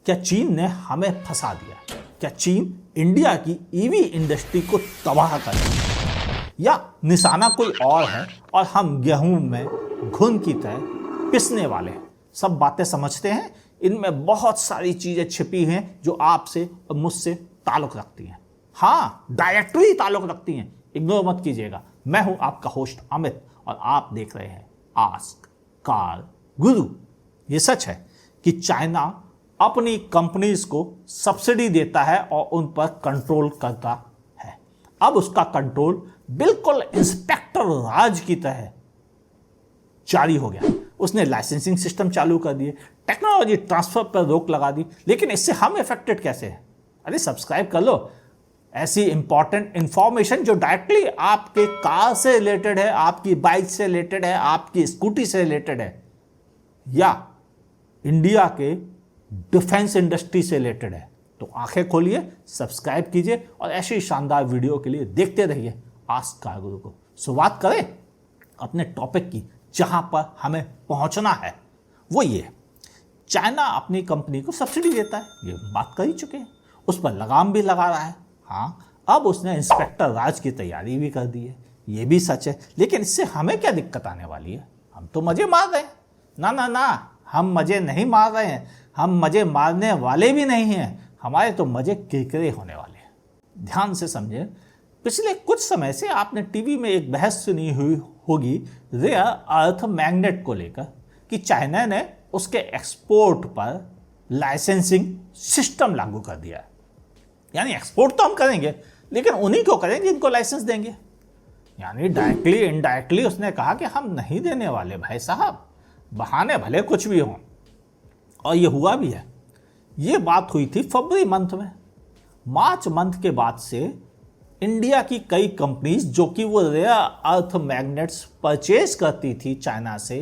क्या चीन ने हमें फंसा दिया? क्या चीन इंडिया की ईवी इंडस्ट्री को तबाह कर दिया, या निशाना कोई और है और हम गेहूं में घुन की तरह पिसने वाले हैं? सब बातें समझते हैं, इनमें बहुत सारी चीजें छिपी हैं जो आपसे और मुझसे ताल्लुक रखती हैं। हाँ, डायरेक्टली ताल्लुक रखती हैं, इग्नोर मत कीजिएगा। मैं हूं आपका होस्ट अमित और आप देख रहे हैं आस्क कार गुरु। ये सच है कि चाइना अपनी कंपनीज को सब्सिडी देता है और उन पर कंट्रोल करता है। अब उसका कंट्रोल बिल्कुल इंस्पेक्टर राज की तरह जारी हो गया। उसने लाइसेंसिंग सिस्टम चालू कर दिए, टेक्नोलॉजी ट्रांसफर पर रोक लगा दी। लेकिन इससे हम इफेक्टेड कैसे हैं? अरे सब्सक्राइब कर लो, ऐसी इंपॉर्टेंट इंफॉर्मेशन जो डायरेक्टली आपके कार से रिलेटेड है, आपकी बाइक से रिलेटेड है, आपकी स्कूटी से रिलेटेड है, या इंडिया के डिफेंस इंडस्ट्री से रिलेटेड है। तो आंखें खोलिए, सब्सक्राइब कीजिए और ऐसे शानदार वीडियो के लिए देखते रहिए आस्क कार गुरु को। शुरुआत करें अपने टॉपिक की, जहां पर हमें पहुंचना है। वो ये, चाइना अपनी कंपनी को सब्सिडी देता है, ये बात कर ही चुके हैं, उस पर लगाम भी लगा रहा है। हाँ, अब उसने इंस्पेक्टर राज की तैयारी भी कर दी है, ये भी सच है। लेकिन इससे हमें क्या दिक्कत आने वाली है? हम तो मजे मार रहे हैं। ना ना ना, हम मजे नहीं मार रहे हैं, हम मजे मारने वाले भी नहीं हैं, हमारे तो मजे किरकिरे होने वाले हैं। ध्यान से समझे, पिछले कुछ समय से आपने टीवी में एक बहस सुनी हुई होगी रेयर अर्थ मैग्नेट को लेकर, कि चाइना ने उसके एक्सपोर्ट पर लाइसेंसिंग सिस्टम लागू कर दिया है। यानी एक्सपोर्ट तो हम करेंगे, लेकिन उन्हीं को करेंगे जिनको लाइसेंस देंगे। यानी डायरेक्टली इनडायरेक्टली उसने कहा कि हम नहीं देने वाले भाई साहब, बहाने भले कुछ भी हों। और ये हुआ भी है। ये बात हुई थी फरवरी मंथ में। मार्च मंथ के बाद से इंडिया की कई कंपनीज जो कि वो रेयर अर्थ मैग्नेट्स परचेज करती थी चाइना से,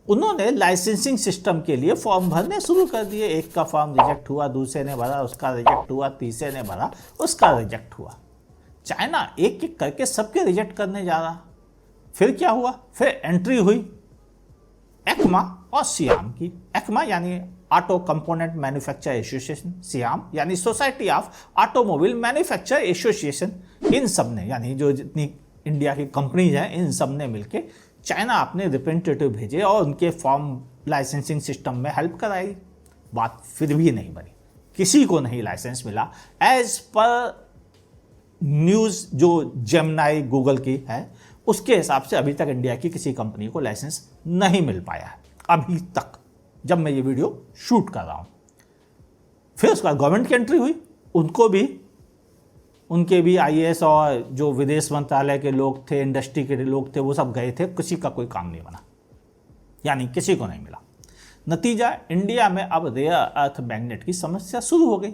उन्होंने लाइसेंसिंग सिस्टम के लिए फॉर्म भरने शुरू कर दिए। एक का फॉर्म रिजेक्ट हुआ, दूसरे ने भरा, उसका रिजेक्ट हुआ, तीसरे ने भरा, उसका रिजेक्ट हुआ। चाइना एक एक करके सबके रिजेक्ट करने जा रहा। फिर क्या हुआ? फिर एंट्री हुई एक्मा और सियाम की। एक्मा यानी auto component manufacture association, SIAM यानी society of automobile manufacture association. इन सब ने, यानी जो जितनी इंडिया की कंपनीज हैं, इन सब ने मिलकर चाइना अपने रिप्रेजेंटेटिव भेजे और उनके फॉर्म लाइसेंसिंग सिस्टम में हेल्प कराई। बात फिर भी नहीं बनी, किसी को नहीं लाइसेंस मिला। एज पर न्यूज़ जो जेमिनी गूगल की है, उसके हिसाब से अभी तक इंडिया की किसी कंपनी को लाइसेंस नहीं मिल पाया है, अभी तक, जब मैं ये वीडियो शूट कर रहा हूँ। फिर उसके बाद गवर्नमेंट की एंट्री हुई, उनके भी आईएएस और जो विदेश मंत्रालय के लोग थे, इंडस्ट्री के लोग थे, वो सब गए थे, किसी का कोई काम नहीं बना, यानी किसी को नहीं मिला। नतीजा, इंडिया में अब रेयर अर्थ मैग्नेट की समस्या शुरू हो गई।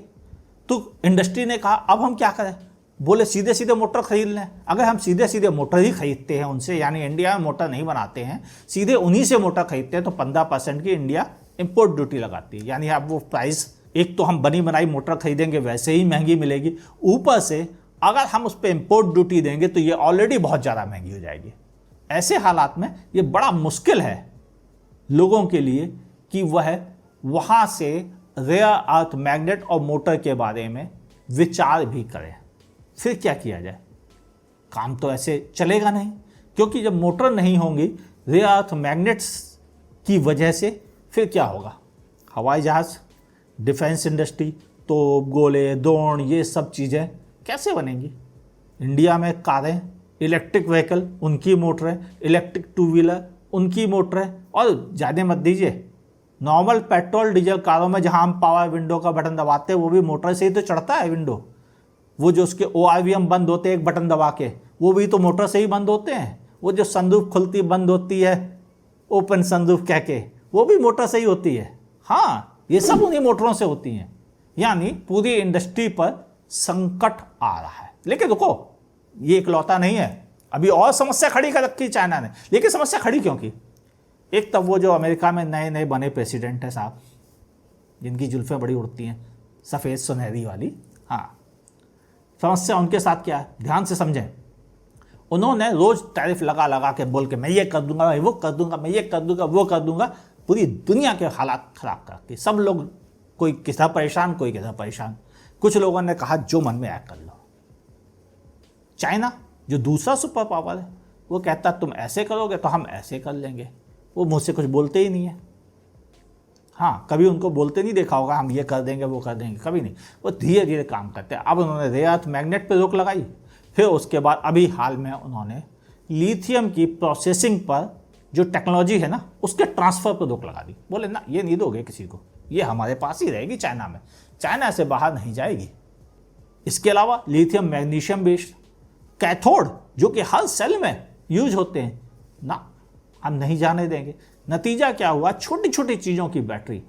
तो इंडस्ट्री ने कहा अब हम क्या करें? बोले सीधे सीधे मोटर खरीद लें। अगर हम सीधे सीधे मोटर ही खरीदते हैं उनसे, यानी इंडिया में मोटर नहीं बनाते हैं, सीधे उन्हीं से मोटर खरीदते हैं, तो 15% की इंडिया इंपोर्ट ड्यूटी लगाती है। यानी अब वो प्राइस, एक तो हम बनी बनाई मोटर खरीदेंगे वैसे ही महंगी मिलेगी, ऊपर से अगर हम उस पर इंपोर्ट ड्यूटी देंगे तो ये ऑलरेडी बहुत ज़्यादा महंगी हो जाएगी। ऐसे हालात में ये बड़ा मुश्किल है लोगों के लिए कि वह वहाँ से रेयर अर्थ मैग्नेट और मोटर के बारे में विचार भी करें। फिर क्या किया जाए? काम तो ऐसे चलेगा नहीं, क्योंकि जब मोटर नहीं होंगी रेयर अर्थ मैग्नेट्स की वजह से, फिर क्या होगा? हवाई जहाज़, डिफेंस इंडस्ट्री, तोप, गोले, ड्रोन, ये सब चीज़ें कैसे बनेंगी? इंडिया में कारें, इलेक्ट्रिक व्हीकल, उनकी मोटरें, इलेक्ट्रिक टू व्हीलर, उनकी मोटरें, और ज़्यादा मत दीजिए, नॉर्मल पेट्रोल डीजल कारों में जहां हम पावर विंडो का बटन दबाते हैं, वो भी मोटर से ही तो चढ़ता है विंडो। वो जो उसके ORVM बंद होते हैं एक बटन दबा के, वो भी तो मोटर से ही बंद होते हैं। वो जो संदूक खुलती बंद होती है, ओपन संदूक कह के, वो भी मोटर से ही होती है। हाँ, ये सब उन्हीं मोटरों से होती हैं। यानी पूरी इंडस्ट्री पर संकट आ रहा है। लेकिन रुको, ये इकलौता नहीं है, अभी और समस्या खड़ी कर रखी चाइना ने। लेकिन समस्या खड़ी क्यों की? एक तब वो जो अमेरिका में नए नए बने प्रेसिडेंट है साहब, जिनकी जुल्फें बड़ी उड़ती हैं, सफ़ेद सुनहरी वाली। हाँ, समस्या उनके साथ क्या है, ध्यान से समझें। उन्होंने रोज़ टैरिफ लगा लगा के बोल के मैं ये कर दूंगा, मैं वो कर दूंगा, मैं ये कर दूंगा, वो कर दूंगा, पूरी दुनिया के हालात ख़राब करके सब लोग कोई किसा परेशान, कोई किसा परेशान। कुछ लोगों ने कहा जो मन में आया कर लो। चाइना जो दूसरा सुपर पावर है वो कहता तुम ऐसे करोगे तो हम ऐसे कर लेंगे। वो मुझसे कुछ बोलते ही नहीं है। हाँ, कभी उनको बोलते नहीं देखा होगा हम ये कर देंगे वो कर देंगे, कभी नहीं। वो धीरे धीरे काम करते हैं। अब उन्होंने रेयर अर्थ मैग्नेट पर रोक लगाई, फिर उसके बाद अभी हाल में उन्होंने लिथियम की प्रोसेसिंग पर जो टेक्नोलॉजी है ना उसके ट्रांसफ़र पर रोक लगा दी। बोले ना ये नहीं दोगे किसी को, ये हमारे पास ही रहेगी चाइना में, चाइना से बाहर नहीं जाएगी। इसके अलावा लिथियम मैग्नीशियम बेस्ड कैथोड जो कि हर सेल में यूज होते हैं ना, हम नहीं जाने देंगे। नतीजा क्या हुआ, छोटी छोटी चीज़ों की बैटरी,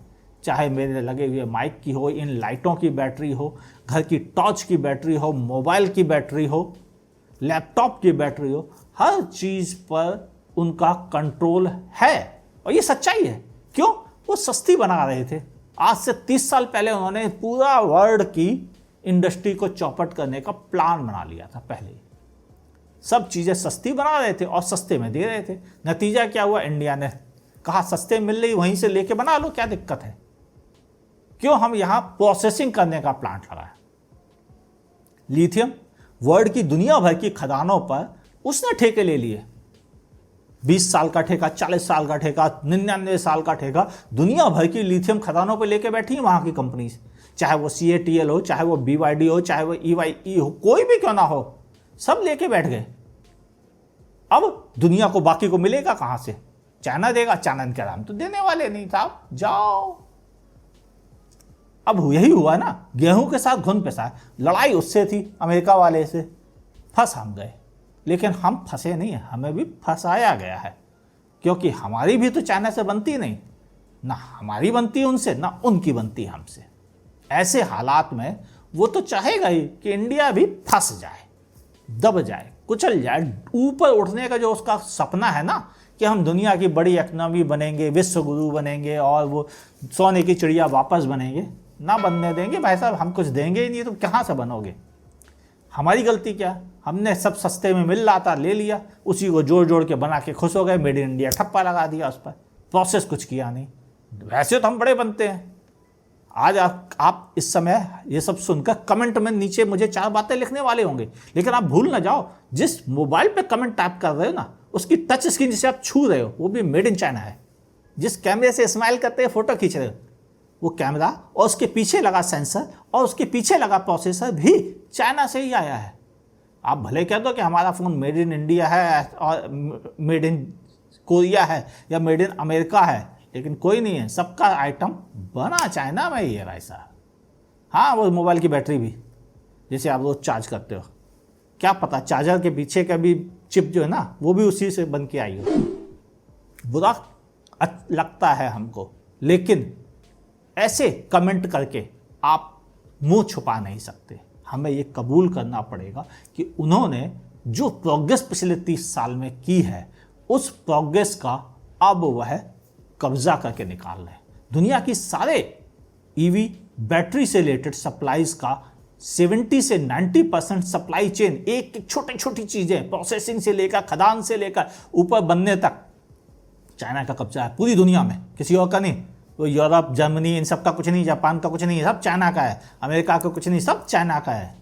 चाहे मेरे लगे हुए माइक की हो, इन लाइटों की बैटरी हो, घर की टॉर्च की बैटरी हो, मोबाइल की बैटरी हो, लैपटॉप की बैटरी हो, हर चीज़ पर उनका कंट्रोल है। और ये सच्चाई है। क्यों? वो सस्ती बना रहे थे। आज से 30 साल पहले उन्होंने पूरा वर्ल्ड की इंडस्ट्री को चौपट करने का प्लान बना लिया था। पहले सब चीज़ें सस्ती बना रहे थे और सस्ते में दे रहे थे। नतीजा क्या हुआ, इंडिया ने कहा सस्ते मिल रही वहीं से लेके बना लो, क्या दिक्कत है। क्यों? हम यहां प्रोसेसिंग करने का प्लांट लगाया। लिथियम वर्ल्ड की दुनिया भर की खदानों पर उसने ठेके ले लिए। 20 साल का ठेका, 40 साल का ठेका, 99 साल का ठेका, दुनिया भर की लिथियम खदानों पर लेके बैठी है वहां की कंपनीज। चाहे वो CATL हो, चाहे वो BYD हो, चाहे वो EYE हो, कोई भी क्यों ना हो, सब लेके बैठ गए। अब दुनिया को बाकी को मिलेगा कहां से? चाइना देगा। चाइना ने कहा हम तो देने वाले नहीं था, जाओ। अब यही हुआ ना, गेहूं के साथ घुन पिसा। लड़ाई उससे थी, अमेरिका वाले से। फंस हम गए, लेकिन हम फंसे नहीं, हमें भी फंसाया गया है। क्योंकि हमारी भी तो चाइना से बनती नहीं, ना हमारी बनती उनसे, ना उनकी बनती हमसे। ऐसे हालात में वो तो चाहेगा ही कि इंडिया भी फंस जाए, दब जाए, कुचल जाए। ऊपर उठने का जो उसका सपना है ना कि हम दुनिया की बड़ी इकनॉमी बनेंगे, विश्व गुरु बनेंगे और वो सोने की चिड़िया वापस बनेंगे, ना बनने देंगे भाई साहब। हम कुछ देंगे ही नहीं तो कहाँ से बनोगे। हमारी गलती क्या? हमने सब सस्ते में मिल रहा था, ले लिया, उसी को जोड़ जोड़ के बना के खुश हो गए। मेड इन इंडिया ठप्पा लगा दिया उस पर, प्रोसेस कुछ किया नहीं। वैसे तो हम बड़े बनते हैं। आज आप इस समय ये सब सुनकर कमेंट में नीचे मुझे 4 बातें लिखने वाले होंगे, लेकिन आप भूल ना जाओ जिस मोबाइल पे कमेंट टाइप कर रहे हो ना, उसकी टच स्क्रीन जिसे आप छू रहे हो वो भी मेड इन चाइना है। जिस कैमरे से स्माइल करते हैं फोटो खींच रहे हो, वो कैमरा और उसके पीछे लगा सेंसर और उसके पीछे लगा प्रोसेसर भी चाइना से ही आया है। आप भले कह दो कि हमारा फ़ोन मेड इन इंडिया है और मेड इन कोरिया है या मेड इन अमेरिका है, लेकिन कोई नहीं है, सबका आइटम बना चाइना में ही है भाई साहब। हाँ, वो मोबाइल की बैटरी भी जैसे आप रोज चार्ज करते हो, क्या पता चार्जर के पीछे का भी चिप जो है ना वो भी उसी से बन के आई हो। बुरा लगता है हमको, लेकिन ऐसे कमेंट करके आप मुंह छुपा नहीं सकते। हमें ये कबूल करना पड़ेगा कि उन्होंने जो प्रोग्रेस पिछले 30 साल में की है, उस प्रोग्रेस का अब वह कब्जा करके निकाल रहे हैं। दुनिया की सारे EV बैटरी से रिलेटेड सप्लाईज का 70 से 90% सप्लाई चेन, एक छोटी छोटी चीजें, प्रोसेसिंग से लेकर, खदान से लेकर ऊपर बनने तक चाइना का कब्जा है पूरी दुनिया में, किसी और का नहीं। तो यूरोप, जर्मनी, इन सब का कुछ नहीं, जापान का कुछ नहीं, सब चाइना का है। अमेरिका का कुछ नहीं, सब चाइना का है।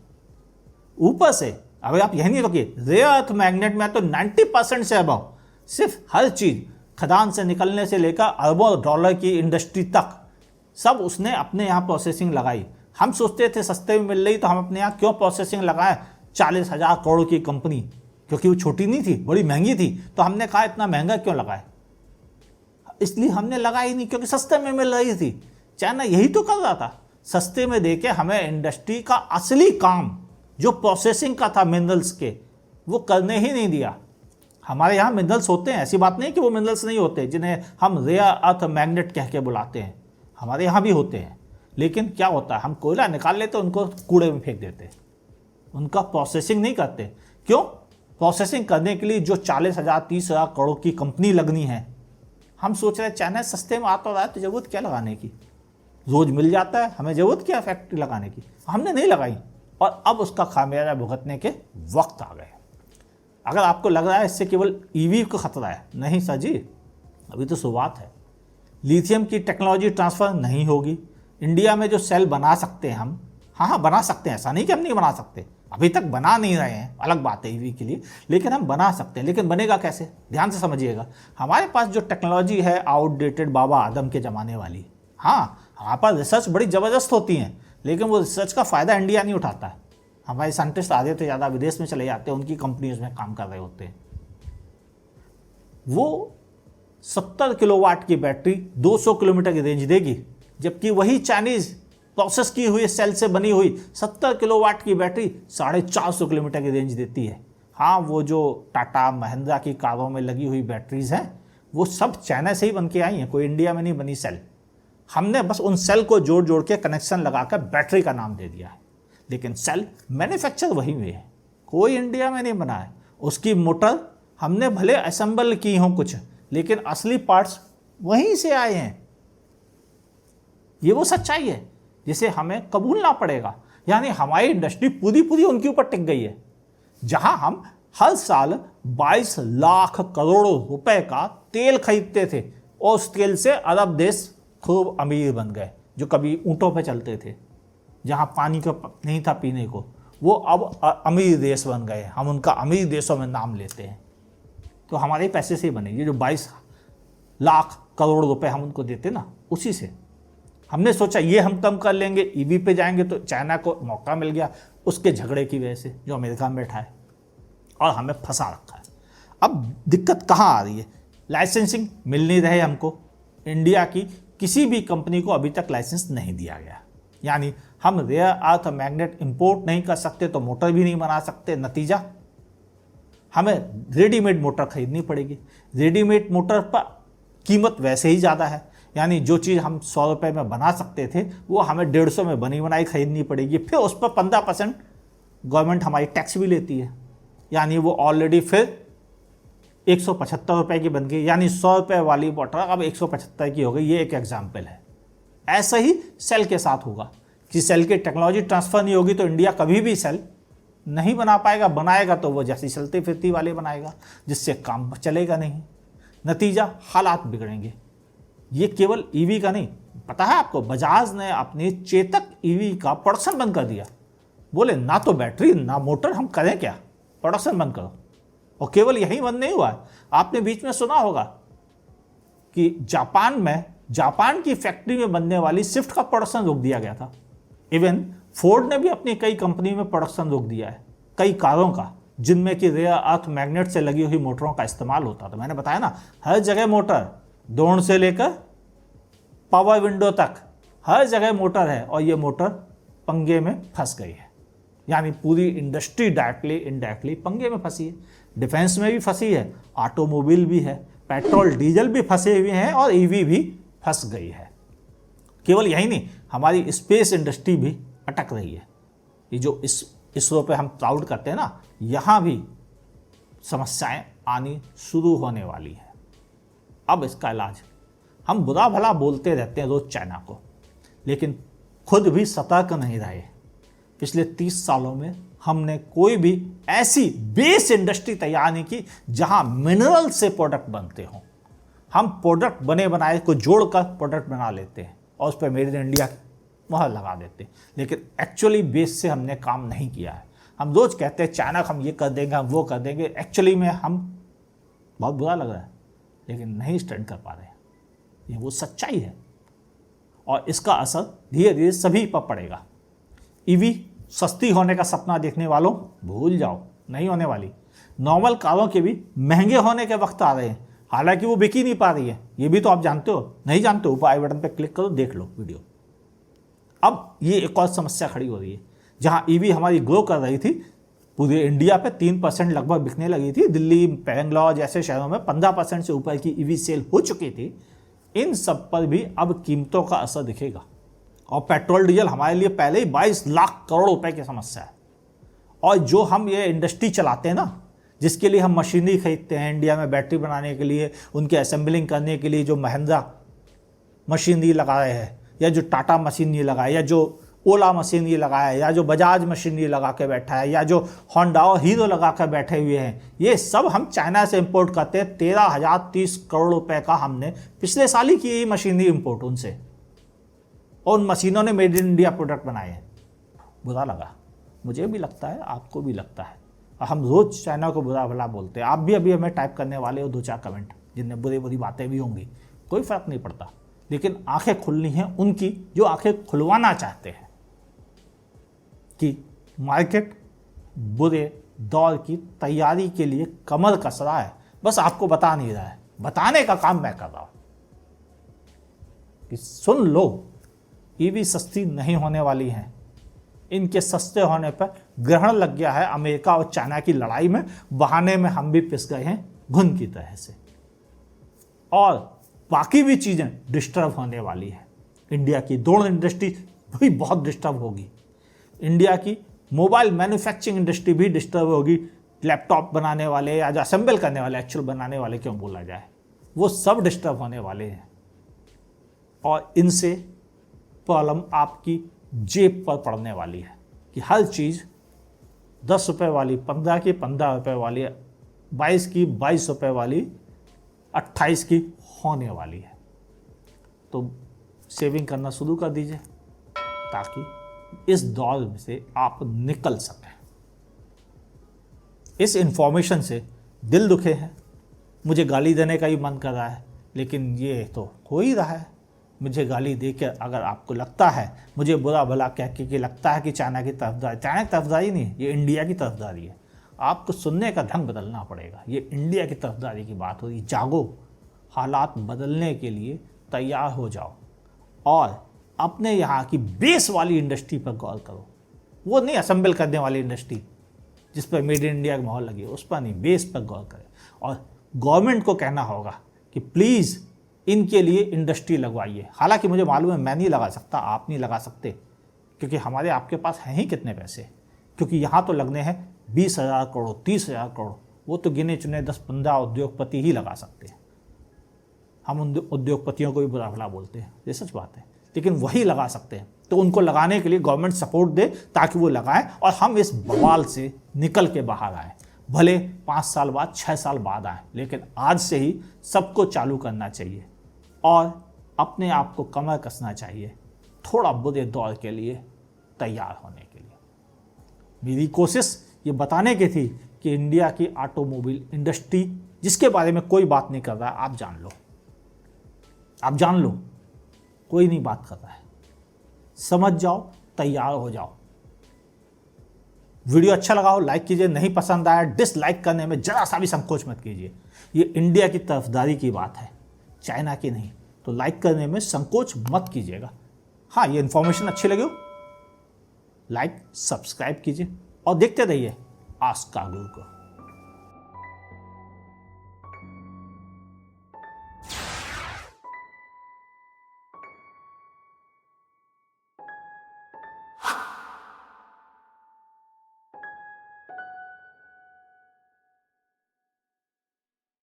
ऊपर से अब आप यही नहीं रोकिए, रेयर अर्थ मैग्नेट में तो 90% से अबव सिर्फ हर चीज खदान से निकलने से लेकर अरबों डॉलर की इंडस्ट्री तक सब उसने अपने यहाँ प्रोसेसिंग लगाई। हम सोचते थे सस्ते में मिल रही तो हम अपने यहाँ क्यों प्रोसेसिंग लगाएं। 40,000 करोड़ की कंपनी, क्योंकि वो छोटी नहीं थी, बड़ी महंगी थी, तो हमने कहा इतना महंगा क्यों लगाए। इसलिए हमने लगाई नहीं क्योंकि सस्ते में मिल रही थी। चाइना यही तो कर रहा था, सस्ते में देके हमें इंडस्ट्री का असली काम जो प्रोसेसिंग का था मिनरल्स के, वो करने ही नहीं दिया। हमारे यहाँ मिनरल्स होते हैं, ऐसी बात नहीं कि वो मिनरल्स नहीं होते जिन्हें हम रेयर अर्थ मैग्नेट कह के बुलाते हैं, हमारे यहाँ भी होते हैं। लेकिन क्या होता है, हम कोयला निकाल लेते उनको कूड़े में फेंक देते, उनका प्रोसेसिंग नहीं करते। क्यों? प्रोसेसिंग करने के लिए जो 40,000 30,000 करोड़ की कंपनी लगनी है। हम सोच रहे चाइना सस्ते में आता रहा है तो ज़रूरत क्या लगाने की, रोज़ मिल जाता है, हमें ज़रूरत क्या फैक्ट्री लगाने की। हमने नहीं लगाई और अब उसका खामियाजा भुगतने के वक्त आ गए। अगर आपको लग रहा है इससे केवल EV को खतरा है, नहीं सर जी, अभी तो शुरुआत है। लिथियम की टेक्नोलॉजी ट्रांसफ़र नहीं होगी, इंडिया में जो सेल बना सकते हैं हम, हाँ बना सकते हैं, ऐसा नहीं कि हम नहीं बना सकते, अभी तक बना नहीं रहे हैं, अलग बात है ईवी के लिए, लेकिन हम बना सकते हैं। लेकिन बनेगा कैसे, ध्यान से समझिएगा। हमारे पास जो टेक्नोलॉजी है आउटडेटेड बाबा आदम के ज़माने वाली। हाँ, हमारे पास रिसर्च बड़ी ज़बरदस्त होती हैं, लेकिन वो रिसर्च का फ़ायदा इंडिया नहीं उठाता है। हमारे साइंटिस्ट आधे तो ज़्यादा विदेश में चले जाते हैं, उनकी कंपनीज में काम कर रहे होते हैं। वो 70 किलोवाट की बैटरी 200 किलोमीटर की रेंज देगी, जबकि वही चाइनीज़ प्रोसेस की हुई सेल से बनी हुई 70 किलोवाट की बैटरी 450 किलोमीटर की रेंज देती है। हाँ, वो जो टाटा महिंद्रा की कारों में लगी हुई बैटरीज हैं, वो सब चाइना से ही बन के आई हैं, कोई इंडिया में नहीं बनी सेल। हमने बस उन सेल को जोड़ जोड़ के कनेक्शन लगाकर बैटरी का नाम दे दिया है, लेकिन सेल मैन्युफैक्चर वहीं हुए है, कोई इंडिया में नहीं बना है। उसकी मोटर हमने भले असेंबल की हों कुछ, लेकिन असली पार्ट्स वहीं से आए हैं। ये वो सच्चाई है जिसे हमें कबूलना पड़ेगा। यानी हमारी इंडस्ट्री पूरी पूरी उनके ऊपर टिक गई है। जहां हम हर साल 22 लाख करोड़ रुपए का तेल खरीदते थे और उस तेल से अरब देश खूब अमीर बन गए, जो कभी ऊँटों पे चलते थे, जहां पानी का नहीं था पीने को, वो अब अमीर देश बन गए। हम उनका अमीर देशों में नाम लेते हैं, तो हमारे पैसे से ही बने। ये जो 22 लाख करोड़ रुपए हम उनको देते ना, उसी से हमने सोचा ये हम कम कर लेंगे, ईवी पे जाएंगे, तो चाइना को मौका मिल गया उसके झगड़े की वजह से, जो अमेरिका में बैठा है और हमें फंसा रखा है। अब दिक्कत कहाँ आ रही है, लाइसेंसिंग मिल नहीं रहे हमको। इंडिया की किसी भी कंपनी को अभी तक लाइसेंस नहीं दिया गया। यानी हम रेयर अर्थ मैग्नेट इंपोर्ट नहीं कर सकते, तो मोटर भी नहीं बना सकते। नतीजा, हमें रेडीमेड मोटर खरीदनी पड़ेगी। रेडीमेड मोटर पर कीमत वैसे ही ज़्यादा है, यानी जो चीज़ हम 100 रुपये में बना सकते थे, वो हमें 150 में बनी बनाई खरीदनी पड़ेगी। फिर उस पर 15% गवर्नमेंट हमारी टैक्स भी लेती है, यानी वो ऑलरेडी फिर 175 रुपये की बन गई। यानी 100 रुपये वाली मोटर अब 175 की हो गई। ये एक एग्जाम्पल है। ऐसा ही सेल के साथ होगा कि सेल की टेक्नोलॉजी ट्रांसफ़र नहीं होगी तो इंडिया कभी भी सेल नहीं बना पाएगा। बनाएगा तो वो जैसी चलती फिरती वाले बनाएगा, जिससे काम चलेगा नहीं। नतीजा, हालात बिगड़ेंगे। ये केवल ईवी का नहीं, पता है आपको, बजाज ने अपनी चेतक ईवी का प्रोडक्शन बंद कर दिया। बोले ना तो बैटरी ना मोटर, हम करें क्या, प्रोडक्शन बंद करो। और केवल यही बंद नहीं हुआ है, आपने बीच में सुना होगा कि जापान की फैक्ट्री में बनने वाली स्विफ्ट का प्रोडक्शन रोक दिया गया था। इवन फोर्ड ने भी अपनी कई कंपनी में प्रोडक्शन रोक दिया है, कई कारों का, जिनमें कि रेयर अर्थ मैग्नेट से लगी हुई मोटरों का इस्तेमाल होता था। मैंने बताया ना, हर जगह मोटर, दौड़ से लेकर पावर विंडो तक हर जगह मोटर है, और ये मोटर पंगे में फंस गई है। यानी पूरी इंडस्ट्री डायरेक्टली इनडायरेक्टली पंगे में फंसी है। डिफेंस में भी फंसी है, ऑटोमोबाइल भी है, पेट्रोल डीजल भी फंसे हुए हैं, और ईवी भी फंस गई है। केवल यही नहीं, हमारी स्पेस इंडस्ट्री भी अटक रही है। ये जो इसरो पे हम प्राउड करते हैं ना, यहाँ भी समस्याएं आनी शुरू होने वाली है। अब इसका इलाज, हम बुरा भला बोलते रहते हैं रोज चाइना को, लेकिन खुद भी सतर्क नहीं रहे। पिछले 30 सालों में हमने कोई भी ऐसी बेस इंडस्ट्री तैयार नहीं की जहां मिनरल से प्रोडक्ट बनते हों। हम प्रोडक्ट बने बनाए को जोड़कर प्रोडक्ट बना लेते हैं और उस पर मेड इन इंडिया की मुहर लगा देते हैं, लेकिन एक्चुअली बेस से हमने काम नहीं किया है। हम रोज कहते हैं चाइना हम ये कर देंगे, हम वो कर देंगे, एक्चुअली में हम, बहुत बुरा लग रहा है, लेकिन नहीं स्टैंड कर पा रहे हैं। ये वो सच्चाई है, और इसका असर धीरे धीरे सभी पर पड़ेगा। ईवी सस्ती होने का सपना देखने वालों, भूल जाओ, नहीं होने वाली। नॉर्मल कारों के भी महंगे होने के वक्त आ रहे हैं, हालांकि वो बिक ही नहीं पा रही है। ये भी तो आप जानते हो, नहीं जानते हो, ऊपर आई बटन पर क्लिक करो, देख लो वीडियो। अब ये एक और समस्या खड़ी हो रही है, जहां ईवी हमारी ग्रो कर रही थी, पूरे इंडिया पे 3% लगभग बिकने लगी थी। दिल्ली, बेंगलोर जैसे शहरों में 15% से ऊपर की ईवी सेल हो चुकी थी। इन सब पर भी अब कीमतों का असर दिखेगा। और पेट्रोल डीजल हमारे लिए पहले ही 22 लाख करोड़ रुपए की समस्या है। और जो हम ये इंडस्ट्री चलाते हैं ना, जिसके लिए हम मशीनरी खरीदते हैं इंडिया में, बैटरी बनाने के लिए, उनके असेंबलिंग करने के लिए जो महिंद्रा मशीनरी लगाए हैं, या जो टाटा मशीनरी लगाए, या जो ओला मशीनरी लगाया, या जो बजाज मशीनरी लगा के बैठा है, या जो होंडा और हीरो लगा कर बैठे हुए हैं, ये सब हम चाइना से इंपोर्ट करते हैं। 13,030 करोड़ रुपए का हमने पिछले साल ही की मशीनरी इंपोर्ट उनसे। और उन मशीनों ने मेड इन इंडिया प्रोडक्ट बनाए हैं। बुरा लगा, मुझे भी लगता है, आपको भी लगता है, और हम रोज़ चाइना को बुरा भला बोलते हैं। आप भी अभी हमें टाइप करने वाले हो 2-4 कमेंट जिनमें बुरी बुरी बातें भी होंगी, कोई फ़र्क नहीं पड़ता, लेकिन आंखें खुलनी हैं उनकी जो आंखें खुलवाना चाहते हैं कि मार्केट बुरे दौर की तैयारी के लिए कमर कस रहा है, बस आपको बता नहीं रहा है। बताने का काम मैं कर रहा हूं कि सुन लो, ईवी सस्ती नहीं होने वाली हैं। इनके सस्ते होने पर ग्रहण लग गया है अमेरिका और चाइना की लड़ाई में, बहाने में हम भी पिस गए हैं घुन की तरह से, और बाकी भी चीज़ें डिस्टर्ब होने वाली हैं। इंडिया की ड्रोन इंडस्ट्री भी बहुत डिस्टर्ब होगी, इंडिया की मोबाइल मैन्युफैक्चरिंग इंडस्ट्री भी डिस्टर्ब होगी। लैपटॉप बनाने वाले या जो असेंबल करने वाले, एक्चुअल बनाने वाले क्यों बोला जाए, वो सब डिस्टर्ब होने वाले हैं, और इनसे प्रॉब्लम आपकी जेब पर पड़ने वाली है कि हर चीज़ 10 रुपये वाली 15 की, 15 रुपये वाली 22 की, 22 रुपये वाली 28 की होने वाली है। तो सेविंग करना शुरू कर दीजिए ताकि इस दौर से आप निकल सकें। इस इंफॉर्मेशन से दिल दुखे हैं, मुझे गाली देने का ही मन कर रहा है, लेकिन ये तो हो ही रहा है। मुझे गाली देकर अगर आपको लगता है, मुझे बुरा भला कह के लगता है कि चाइना की तरफदारी, चाइना की तरफदारी नहीं, ये इंडिया की तरफदारी है। आपको सुनने का ढंग बदलना पड़ेगा। ये इंडिया की तरफदारी की बात हो रही। जागो, हालात बदलने के लिए तैयार हो जाओ और अपने यहाँ की बेस वाली इंडस्ट्री पर गौर करो। वो नहीं असेंबल करने वाली इंडस्ट्री जिस पर मेड इन इंडिया का माहौल लगे, उस पर नहीं, बेस पर गौर करें। और गवर्नमेंट को कहना होगा कि प्लीज़ इनके लिए इंडस्ट्री लगवाइए। हालांकि मुझे मालूम है मैं नहीं लगा सकता, आप नहीं लगा सकते, क्योंकि हमारे आपके पास हैं ही कितने पैसे, क्योंकि यहाँ तो लगने हैं 20,000 करोड़, 30,000 करोड़, वो तो गिने चुने 10-15 उद्योगपति ही लगा सकते हैं। हम उन उद्योगपतियों को भी बुरा भला बोलते हैं, ये सच बात है, लेकिन वही लगा सकते हैं। तो उनको लगाने के लिए गवर्नमेंट सपोर्ट दे ताकि वो लगाएं और हम इस बवाल से निकल के बाहर आए। भले 5 साल बाद, 6 साल बाद आए, लेकिन आज से ही सबको चालू करना चाहिए और अपने आप को कमर कसना चाहिए थोड़ा बुरे दौर के लिए तैयार होने के लिए। मेरी कोशिश ये बताने की थी कि इंडिया की ऑटोमोबाइल इंडस्ट्री जिसके बारे में कोई बात नहीं कर रहा है, आप जान लो, आप जान लो, कोई नहीं बात कर रहा है, समझ जाओ, तैयार हो जाओ। वीडियो अच्छा लगा हो लाइक कीजिए, नहीं पसंद आया डिसलाइक करने में जरा सा भी संकोच मत कीजिए। ये इंडिया की तरफदारी की बात है, चाइना की नहीं, तो लाइक करने में संकोच मत कीजिएगा। हाँ, ये इन्फॉर्मेशन अच्छी लगी हो लाइक सब्सक्राइब कीजिए और देखते रहिए आस्क का गुरु को।